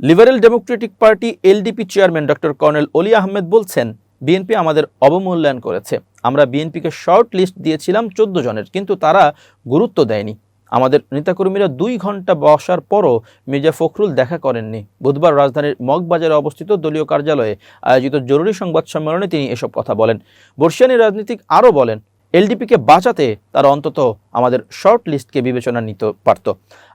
Liberal Democratic party LDP chairman doctor colonel অলি আহমেদ বলছেন, BNP আমাদের অবমূল্যায়ন করেছে। আমরা বিএনপিকে শর্ট লিস্ট দিয়েছিলাম 14 জনের, কিন্তু তারা গুরুত্ব দেয়নি। আমাদের নেতাকর্মীরা 2 ঘন্টা বসার পরও মির্জা ফখরুল দেখা করেননি। বুধবার রাজধানীর মগবাজারে অবস্থিত দলীয় কার্যালয়ে আয়োজিত জরুরি সংবাদ সম্মেলনে তিনি এসব কথা বলেন। বর্ষিয়ানী রাজনীতিক আরও বলেন, এলডিপিকে বাঁচাতে তারা অন্তত আমাদের শর্ট লিস্টকে বিবেচনা নিতে পারত।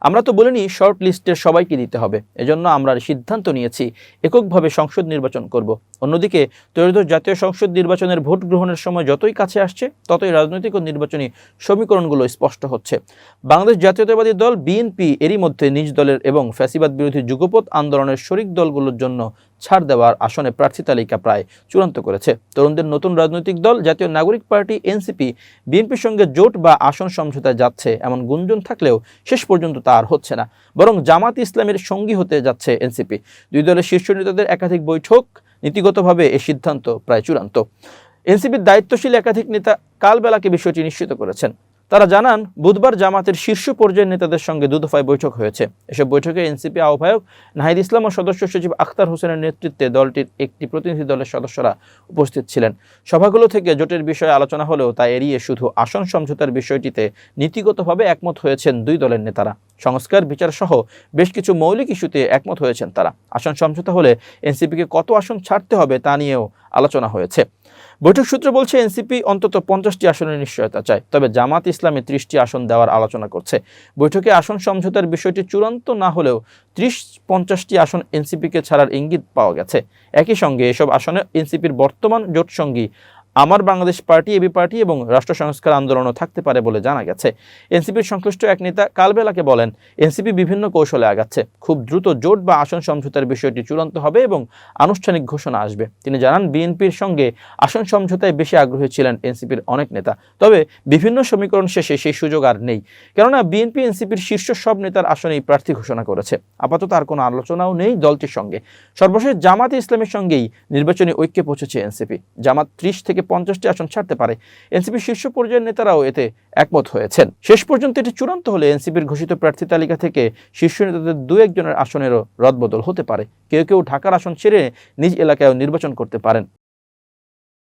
আমরা তো বলিনি শর্ট লিস্টের সবাইকে দিতে হবে। এজন্য আমরা সিদ্ধান্ত নিয়েছি এককভাবে সংসদ নির্বাচন করব। অন্যদিকে ত্রয়োদশ জাতীয় সংসদ নির্বাচনের ভোট গ্রহণের সময় যতই কাছে আসছে, ততই রাজনৈতিক ও নির্বাচনী সমীকরণগুলো স্পষ্ট হচ্ছে। বাংলাদেশ জাতীয়তাবাদী দল বিএনপি এরই মধ্যে নিজ দলের এবং ফ্যাসিবাদ বিরোধী যুগপৎ আন্দোলনের শরিক দলগুলোর জন্য ছাড় দেওয়ার আসনে প্রার্থী তালিকা প্রায় চূড়ান্ত করেছে। তরুণদের নতুন রাজনৈতিক দল জাতীয় নাগরিক পার্টি এনসিপি বিএনপির সঙ্গে জোট বা আসন সমঝোতায় যাচ্ছে এমন গুঞ্জন থাকলেও শেষ পর্যন্ত তা আর হচ্ছে না, বরং জামাত ইসলামের সঙ্গী হতে যাচ্ছে এনসিপি। দুই দলের শীর্ষ নেতাদের একাধিক বৈঠক, নীতিগতভাবে এই সিদ্ধান্ত প্রায় চূড়ান্ত। এনসিপির দায়িত্বশীল একাধিক নেতা কালবেলাকে বিষয়টি নিশ্চিত করেছেন। তারা জানান, বুধবার জামাতের শীর্ষ পর্যায়ের নেতাদের সঙ্গে 2 দফায় বৈঠক হয়েছে। এসব বৈঠকে এনসিপি আহ্বায়ক নাহিদ ইসলাম ও সদস্য সচিব আখতার হোসেনের নেতৃত্বে দলটির একটি প্রতিনিধি দলের সদস্যরা উপস্থিত ছিলেন। সভাগুলো থেকে জোটের বিষয়ে আলোচনা হলেও তা এড়িয়ে শুধু আসন সমঝোতার বিষয়টিতে নীতিগতভাবে একমত হয়েছেন 2 দলের নেতারা। সংস্কার, বিচার সহ বেশ কিছু মৌলিক ইস্যুতে একমত হয়েছেন তারা। আসন সমঝোতা হলে এনসিপিকে কত আসন ছাড়তে হবে তা নিয়েও আলোচনা হয়েছে। বৈঠক সূত্র বলছে, এনসিপি অন্তত 50টি আসনের নিশ্চয়তা চায়, তবে জামাত ইসলামে 30টি আসন দেওয়ার আলোচনা করছে। বৈঠকে আসন সমঝোতার বিষয়টি চূড়ান্ত না হলেও 30-50টি আসন এনসিপিকে ছাড়ার ইঙ্গিত পাওয়া গেছে। একই সঙ্গে এসব আসনে এনসিপির বর্তমান জোটসঙ্গী আমার বাংলাদেশ পার্টি, এবি পার্টি এবং রাষ্ট্র সংস্কার আন্দোলনও থাকতে পারে বলে জানা গেছে। এনসিপির সংশ্লিষ্ট এক নেতা কালবেলাকে বলেন, এনসিপি বিভিন্ন কৌশলে আগাচ্ছে। খুব দ্রুত জোট বা আসন সমঝোতার বিষয়টি চূড়ান্ত হবে এবং আনুষ্ঠানিক ঘোষণা আসবে। তিনি জানান, বিএনপির সঙ্গে আসন সমঝোতায় বেশি আগ্রহী ছিলেন এনসিপির অনেক নেতা, তবে বিভিন্ন সমীকরণ শেষে সেই সুযোগ আর নেই, কেননা বিএনপি এনসিপির শীর্ষ সব নেতার আসনেই প্রার্থী ঘোষণা করেছে। আপাতত আর কোনো আলোচনাও নেই দলটির সঙ্গে। সর্বশেষ জামাত ইসলামের সঙ্গেই নির্বাচনী ঐক্যে পৌঁছেছে এনসিপি। জামাত 30 থেকে 50টি আসন ছাড়তে পারে। এনসিপির শীর্ষ পর্যায়ের নেতারাও এতে একমত হয়েছেন। শেষ পর্যন্ত এটি চূড়ান্ত হলে এনসিপির ঘোষিত প্রার্থী তালিকা থেকে শীর্ষ নেতাদের 2-1 জনের আসনেরও রদবদল হতে পারে। কেউ কেউ ঢাকার আসন ছেড়ে নিজ এলাকায়ও নির্বাচন করতে পারেন।